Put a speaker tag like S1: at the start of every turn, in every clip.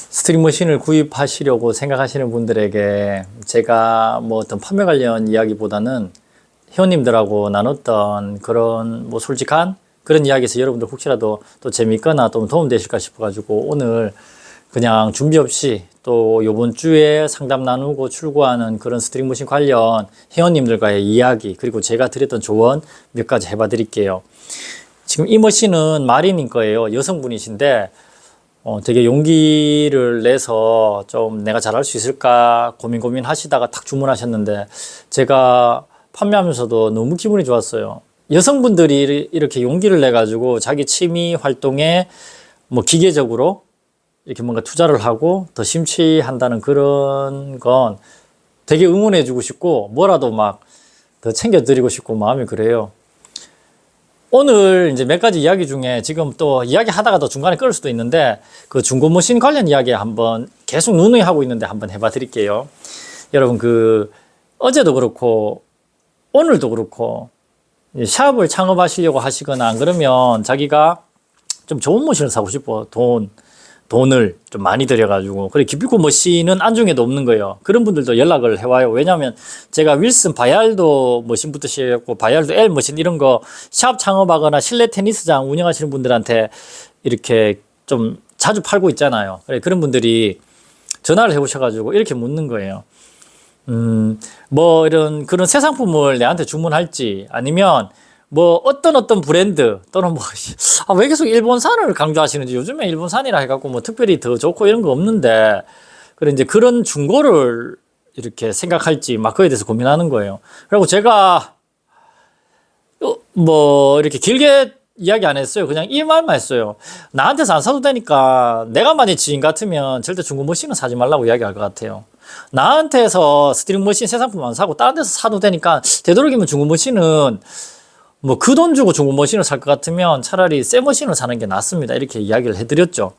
S1: 스트링머신을 구입하시려고 생각하시는 분들에게 제가 뭐 어떤 판매 관련 이야기보다는 회원님들하고 나눴던 그런 뭐 솔직한 그런 이야기에서 여러분들 혹시라도 또 재미있거나 또 도움되실까 싶어가지고 오늘 그냥 준비 없이 또 요번 주에 상담 나누고 출고하는 그런 스트링머신 관련 회원님들과의 이야기 그리고 제가 드렸던 조언 몇 가지 해봐 드릴게요. 지금 이 머신은 마리님 거예요. 여성분이신데 되게 용기를 내서 좀 내가 잘할 수 있을까 고민하시다가 딱 주문하셨는데 제가 판매하면서도 너무 기분이 좋았어요. 여성분들이 이렇게 용기를 내 가지고 자기 취미 활동에 뭐 기계적으로 이렇게 뭔가 투자를 하고 더 심취한다는 그런 건 되게 응원해 주고 싶고 뭐라도 막 더 챙겨 드리고 싶고 마음이 그래요. 오늘 이제 몇 가지 이야기 중에 지금 또 이야기 하다가 더 중간에 끊을 수도 있는데 그 중고머신 관련 이야기 한번 계속 누누이 하고 있는데 한번 해봐 드릴게요. 여러분 그 어제도 그렇고 오늘도 그렇고 샵을 창업하시려고 하시거나 안 그러면 자기가 좀 좋은 머신을 사고 싶어. 돈을 좀 많이 들여가지고. 그래, 기필코 머신은 안중에도 없는 거예요. 그런 분들도 연락을 해와요. 왜냐하면 제가 윌슨 바이알도 머신부터 시작했고, 바이알도 L 머신 이런 거 샵 창업하거나 실내 테니스장 운영하시는 분들한테 이렇게 좀 자주 팔고 있잖아요. 그래, 그런 분들이 전화를 해오셔가지고 이렇게 묻는 거예요. 뭐 이런 그런 새 상품을 내한테 주문할지 아니면 뭐 어떤 브랜드 또는 뭐 왜 계속 일본산을 강조하시는지 요즘에 일본산이라 해갖고 뭐 특별히 더 좋고 이런 거 없는데 그래 이제 그런 중고를 이렇게 생각할지 막 그에 대해서 고민하는 거예요. 그리고 제가 뭐 이렇게 길게 이야기 안 했어요. 그냥 이 말만 했어요. 나한테서 안 사도 되니까 내가 만약 지인 같으면 절대 중고 머신은 사지 말라고 이야기할 것 같아요. 나한테서 스트링 머신 새 상품 안 사고 다른 데서 사도 되니까 되도록이면 중고 머신은 뭐 그 돈 주고 중고 머신을 살 것 같으면 차라리 새 머신을 사는 게 낫습니다. 이렇게 이야기를 해드렸죠.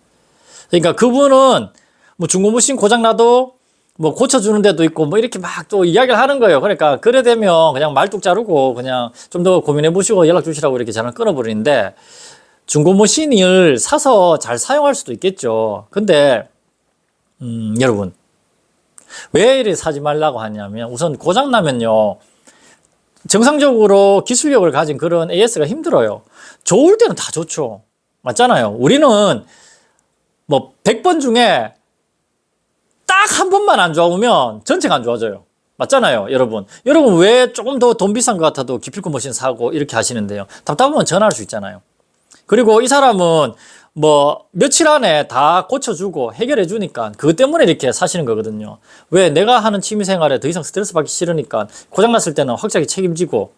S1: 그러니까 그분은 뭐 중고 머신 고장 나도 뭐 고쳐주는 데도 있고 뭐 이렇게 막 또 이야기를 하는 거예요. 그러니까 그래 되면 그냥 말뚝 자르고 그냥 좀 더 고민해 보시고 연락 주시라고 이렇게 전화 끊어버리는데 중고 머신을 사서 잘 사용할 수도 있겠죠. 근데 여러분 왜 이래 사지 말라고 하냐면 우선 고장 나면요. 정상적으로 기술력을 가진 그런 AS가 힘들어요. 좋을 때는 다 좋죠. 맞잖아요. 우리는 뭐 100번 중에 딱 한 번만 안 좋으면 전체가 안 좋아져요. 맞잖아요, 여러분. 여러분 왜 조금 더 돈 비싼 것 같아도 기필코 머신 사고 이렇게 하시는데요. 답답하면 전화할 수 있잖아요. 그리고 이 사람은 뭐 며칠 안에 다 고쳐주고 해결해 주니까 그것 때문에 이렇게 사시는 거거든요. 왜 내가 하는 취미생활에 더 이상 스트레스 받기 싫으니까 고장났을 때는 확실하게 책임지고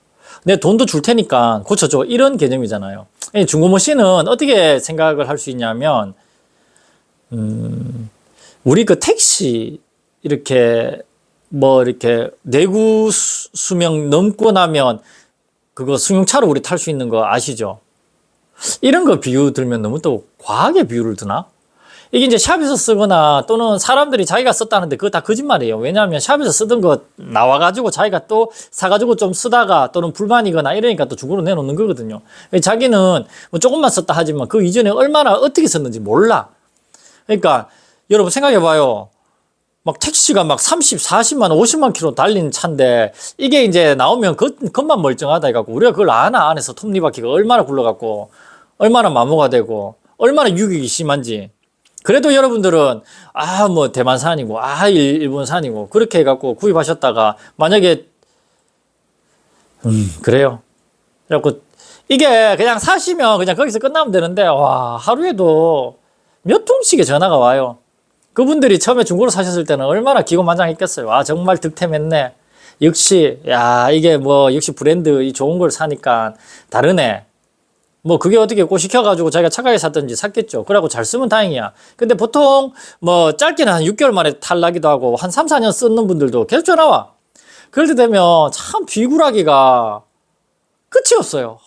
S1: 내 돈도 줄 테니까 고쳐줘 이런 개념이잖아요. 중고 머신은 어떻게 생각을 할 수 있냐면 우리 그 택시 이렇게 뭐 이렇게 내구 수명 넘고 나면 그거 승용차로 우리 탈 수 있는 거 아시죠? 이런 거 비유 들면 너무 또 과하게 비유를 드나? 이게 이제 샵에서 쓰거나 또는 사람들이 자기가 썼다는데 그거 다 거짓말이에요. 왜냐하면 샵에서 쓰던 거 나와가지고 자기가 또 사가지고 좀 쓰다가 또는 불만이거나 이러니까 또 중고로 내놓는 거거든요. 자기는 뭐 조금만 썼다 하지만 그 이전에 얼마나 어떻게 썼는지 몰라. 그러니까 여러분 생각해봐요. 막 택시가 막 30, 40만, 50만 킬로 달린 차인데 이게 이제 나오면 겉만 멀쩡하다 해갖고 우리가 그걸 아나 안에서 톱니바퀴가 얼마나 굴러갖고 얼마나 마모가 되고 얼마나 유격이 심한지. 그래도 여러분들은 뭐 대만산이고 일본산이고 그렇게 해갖고 구입하셨다가 만약에 그래요. 그래갖고 이게 그냥 사시면 그냥 거기서 끝나면 되는데 와 하루에도 몇 통씩의 전화가 와요. 그분들이 처음에 중고로 사셨을 때는 얼마나 기고만장했겠어요. 정말 득템했네. 역시 이게 뭐 역시 브랜드 이 좋은 걸 사니까 다르네. 뭐 그게 어떻게 꼬시켜가지고 자기가 착하게 샀든지 샀겠죠. 그러고 잘 쓰면 다행이야. 근데 보통 뭐 짧게는 한 6개월 만에 탈나기도 하고 한 3, 4년 쓰는 분들도 계속 전화 와. 그럴 때 되면 참 비굴하기가 끝이 없어요.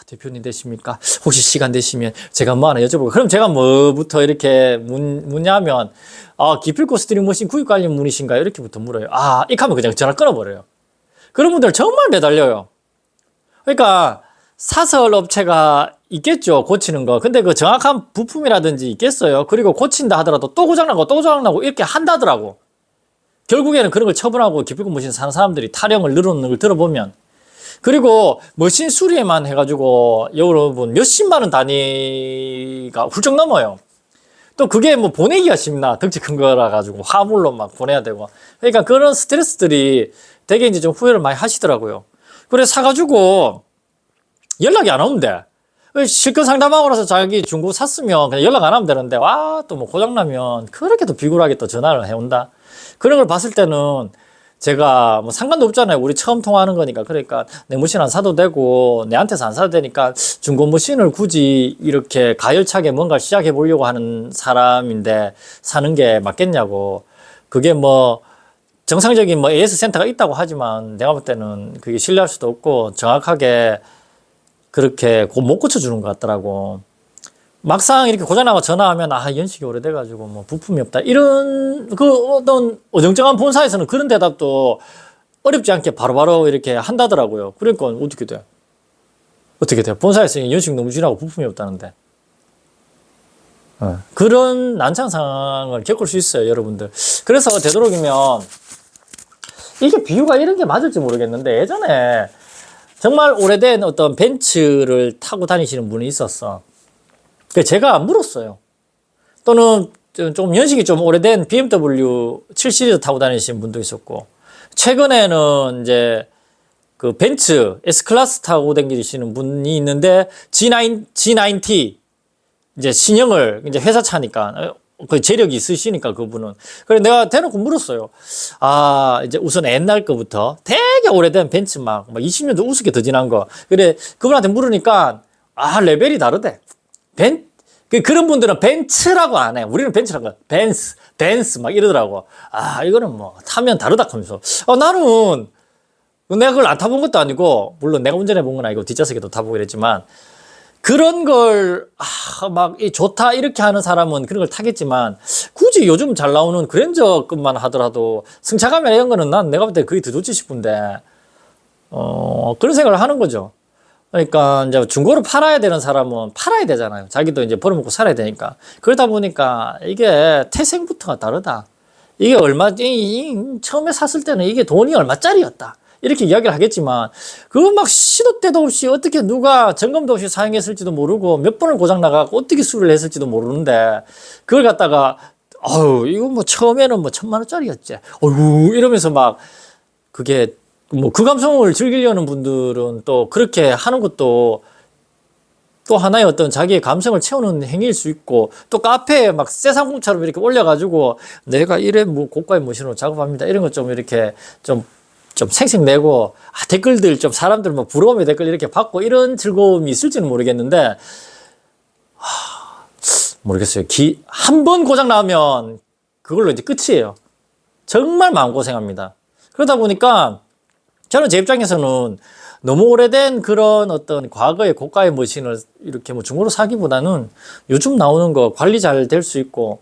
S1: 대표님 되십니까? 혹시 시간 되시면 제가 뭐 하나 여쭤보고 그럼 제가 뭐부터 이렇게 묻냐면 기필코 스트링 머신 구입 관련 문의신가요? 이렇게부터 물어요. 이렇게 하면 그냥 전화 끊어버려요. 그런 분들 정말 매달려요. 그러니까 사설 업체가 있겠죠. 고치는 거. 근데 그 정확한 부품이라든지 있겠어요. 그리고 고친다 하더라도 또 고장나고 또 고장나고 이렇게 한다더라고. 결국에는 그런 걸 처분하고 기필코 머신 사는 사람들이 타령을 늘어놓는 걸 들어보면. 그리고 머신 수리에만 해가지고 여러분 몇십만 원 단위가 훌쩍 넘어요. 또 그게 뭐 보내기가 쉽나. 덩치 큰 거라 가지고 화물로 막 보내야 되고. 그러니까 그런 스트레스들이 되게 이제 좀 후회를 많이 하시더라고요. 그래 사가지고 연락이 안 오는데. 실컷 상담하고 나서 자기 중고 샀으면 그냥 연락 안 하면 되는데, 와, 또 뭐 고장나면 그렇게 또 비굴하게 또 전화를 해온다. 그런 걸 봤을 때는 제가 뭐 상관도 없잖아요. 우리 처음 통화하는 거니까. 그러니까 내 머신 안 사도 되고 내한테서 안 사도 되니까 중고 머신을 굳이 이렇게 가열차게 뭔가를 시작해 보려고 하는 사람인데 사는 게 맞겠냐고. 그게 뭐 정상적인 뭐 AS 센터가 있다고 하지만 내가 볼 때는 그게 신뢰할 수도 없고 정확하게 그렇게 못 고쳐주는 것 같더라고. 막상 이렇게 고장나고 전화하면, 아, 연식이 오래돼가지고, 뭐, 부품이 없다. 이런, 그, 어떤, 어정쩡한 본사에서는 그런 대답도 어렵지 않게 바로바로 이렇게 한다더라고요. 그러니까, 어떻게 돼? 어떻게 돼? 본사에서 연식 너무 지나고 부품이 없다는데. 그런 난처한 상황을 겪을 수 있어요, 여러분들. 그래서 되도록이면, 이게 비유가 이런 게 맞을지 모르겠는데, 예전에 정말 오래된 어떤 벤츠를 타고 다니시는 분이 있었어. 제가 물었어요. 또는 좀 연식이 좀 오래된 BMW 7 시리즈 타고 다니시는 분도 있었고, 최근에는 이제 그 벤츠 S클래스 타고 다니시는 분이 있는데, G90 이제 신형을 이제 회사 차니까, 그 재력이 있으시니까 그분은. 그래 내가 대놓고 물었어요. 아, 이제 우선 옛날 거부터 되게 오래된 벤츠 막 20년도 우습게 더 지난 거. 그래 그분한테 물으니까, 아, 레벨이 다르대. 그런 분들은 벤츠라고 안 해. 우리는 벤츠라고 해. 벤스 막 이러더라고. 아, 이거는 뭐 타면 다르다 하면서. 나는 내가 그걸 안 타본 것도 아니고, 물론 내가 운전해 본 건 아니고 뒷좌석에도 타보고 이랬지만, 그런 걸, 막, 좋다, 이렇게 하는 사람은 그런 걸 타겠지만, 굳이 요즘 잘 나오는 그랜저급만 하더라도, 승차감이나 이런 거는 난 내가 볼 때 그게 더 좋지 싶은데, 그런 생각을 하는 거죠. 그러니까, 이제 중고로 팔아야 되는 사람은 팔아야 되잖아요. 자기도 이제 벌어먹고 살아야 되니까. 그러다 보니까 이게 태생부터가 다르다. 이게 처음에 샀을 때는 이게 돈이 얼마짜리였다. 이렇게 이야기를 하겠지만, 그거 막 시도 때도 없이 어떻게 누가 점검도 없이 사용했을지도 모르고 몇 번을 고장 나가고 어떻게 수리를 했을지도 모르는데, 그걸 갖다가, 이거 뭐 처음에는 뭐 1,000만 원짜리였지. 이러면서 막, 그게, 뭐 그 감성을 즐기려는 분들은 또 그렇게 하는 것도 또 하나의 어떤 자기의 감성을 채우는 행위일 수 있고, 또 카페에 막 새 상품처럼 이렇게 올려가지고 내가 이래 뭐 고가의 머신으로 작업합니다. 이런 것 좀 이렇게 좀 생색내고, 댓글들 좀 사람들 뭐 부러움의 댓글 이렇게 받고 이런 즐거움이 있을지는 모르겠는데, 모르겠어요. 한 번 고장 나면 그걸로 이제 끝이에요. 정말 마음고생합니다. 그러다 보니까 저는 제 입장에서는 너무 오래된 그런 어떤 과거의 고가의 머신을 이렇게 뭐 중고로 사기보다는 요즘 나오는 거 관리 잘 될 수 있고,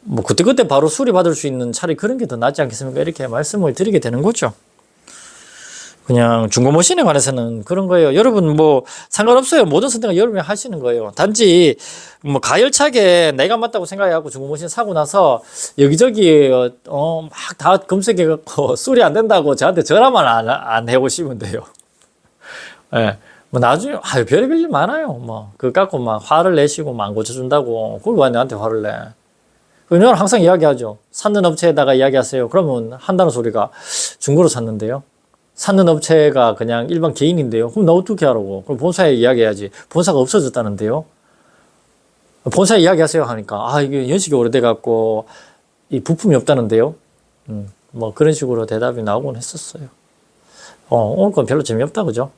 S1: 뭐 그때그때 바로 수리받을 수 있는 차라리 그런 게 더 낫지 않겠습니까? 이렇게 말씀을 드리게 되는 거죠. 그냥 중고 머신에 관해서는 그런 거예요. 여러분 뭐 상관없어요. 모든 선택은 여러분이 하시는 거예요. 단지 뭐 가열차게 내가 맞다고 생각해갖고 중고 머신 사고 나서 여기저기 막 다 검색해갖고 수리 안 된다고 저한테 전화만 안 해보시면 돼요. 예. 뭐 나중에 별의별 일 많아요. 뭐 그거 갖고 막 화를 내시고 막 안 고쳐준다고 그걸 왜 나한테 화를 내? 그냥 항상 이야기하죠. 샀는 업체에다가 이야기하세요. 그러면 한다는 소리가 중고로 샀는데요. 샀는 업체가 그냥 일반 개인인데요. 그럼 나 어떻게 하라고? 그럼 본사에 이야기해야지. 본사가 없어졌다는데요. 본사에 이야기하세요 하니까, 이게 연식이 오래돼갖고 이 부품이 없다는데요. 뭐 그런 식으로 대답이 나오곤 했었어요. 오늘 건 별로 재미없다, 그죠?